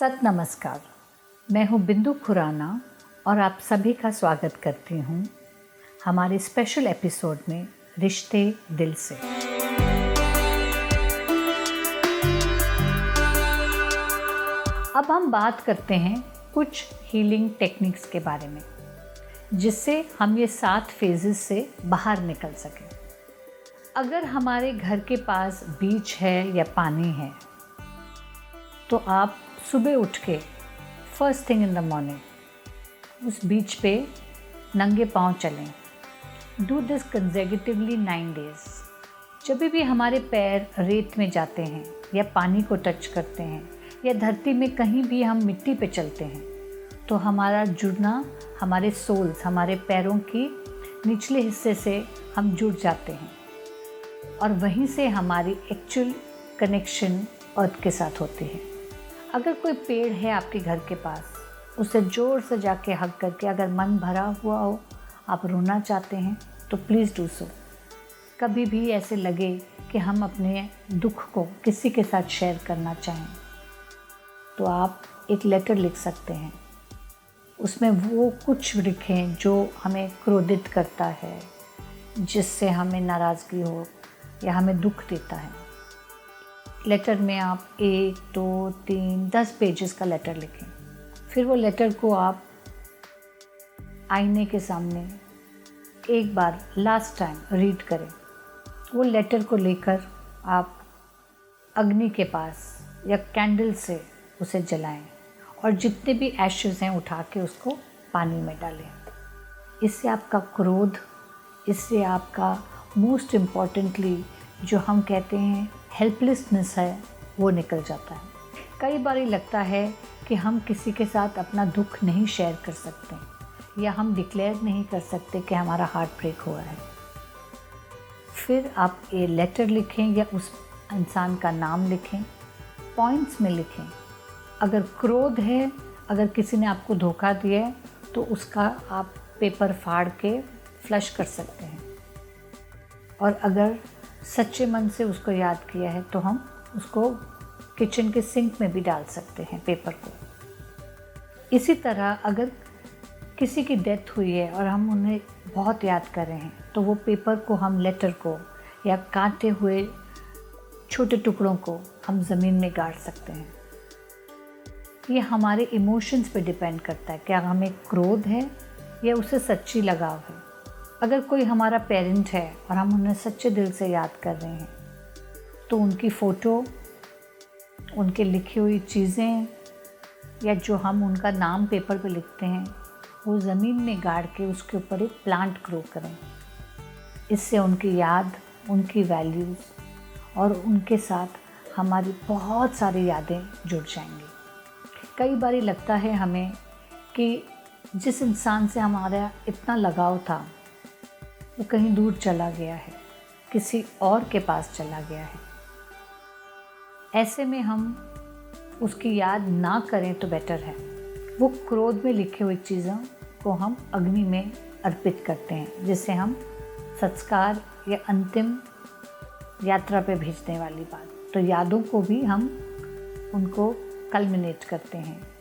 सत नमस्कार। मैं हूँ बिंदु खुराना और आप सभी का स्वागत करती हूँ हमारे स्पेशल एपिसोड में रिश्ते दिल से। अब हम बात करते हैं कुछ हीलिंग टेक्निक्स के बारे में जिससे हम ये 7 फेजेस से बाहर निकल सकें। अगर हमारे घर के पास बीच है या पानी है तो आप सुबह उठ के first thing in the morning उस बीच पे नंगे पांव चलें। Do this consecutively 9 days. जब भी हमारे पैर रेत में जाते हैं या पानी को टच करते हैं या धरती में कहीं भी हम मिट्टी पे चलते हैं तो हमारा जुड़ना, हमारे सोल्स, हमारे पैरों की निचले हिस्से से हम जुड़ जाते हैं और वहीं से हमारी एक्चुअल कनेक्शन अर्थ के साथ होती है। अगर कोई पेड़ है आपके घर के पास, उसे ज़ोर से जाके हग करके, अगर मन भरा हुआ हो, आप रोना चाहते हैं तो प्लीज़ डू सो। कभी भी ऐसे लगे कि हम अपने दुख को किसी के साथ शेयर करना चाहें तो आप एक लेटर लिख सकते हैं। उसमें वो कुछ लिखें जो हमें क्रोधित करता है, जिससे हमें नाराज़गी हो या हमें दुख देता है। लेटर में आप 1, 2, 3, 10 पेजेस का लेटर लिखें। फिर वो लेटर को आप आईने के सामने एक बार लास्ट टाइम रीड करें। वो लेटर को लेकर आप अग्नि के पास या कैंडल से उसे जलाएं और जितने भी एशेस हैं उठा के उसको पानी में डालें। इससे आपका क्रोध, इससे आपका मोस्ट इम्पॉर्टेंटली जो हम कहते हैं हेल्पलेसनेस है, वो निकल जाता है। कई बार लगता है कि हम किसी के साथ अपना दुख नहीं शेयर कर सकते या हम डिक्लेयर नहीं कर सकते कि हमारा हार्ट ब्रेक हुआ है। फिर आप ये लेटर लिखें या उस इंसान का नाम लिखें, पॉइंट्स में लिखें। अगर क्रोध है, अगर किसी ने आपको धोखा दिया है तो उसका आप पेपर फाड़ के फ्लश कर सकते हैं। और अगर सच्चे मन से उसको याद किया है तो हम उसको किचन के सिंक में भी डाल सकते हैं पेपर को। इसी तरह अगर किसी की डेथ हुई है और हम उन्हें बहुत याद कर रहे हैं तो वो पेपर को, हम लेटर को या काटे हुए छोटे टुकड़ों को हम ज़मीन में गाड़ सकते हैं। ये हमारे इमोशंस पे डिपेंड करता है, क्या हमें क्रोध है या उसे सच्ची लगाव है। अगर कोई हमारा पेरेंट है और हम उन्हें सच्चे दिल से याद कर रहे हैं तो उनकी फ़ोटो, उनके लिखी हुई चीज़ें या जो हम उनका नाम पेपर पे लिखते हैं वो ज़मीन में गाड़ के उसके ऊपर एक प्लांट ग्रो करें। इससे उनकी याद, उनकी वैल्यूज़ और उनके साथ हमारी बहुत सारी यादें जुड़ जाएंगी। कई बार लगता है हमें कि जिस इंसान से हमारा इतना लगाव था वो कहीं दूर चला गया है, किसी और के पास चला गया है। ऐसे में हम उसकी याद ना करें तो बेटर है। वो क्रोध में लिखी हुई चीज़ों को हम अग्नि में अर्पित करते हैं, जिससे हम संस्कार या अंतिम यात्रा पे भेजने वाली बात, तो यादों को भी हम उनको कल्मिनेट करते हैं।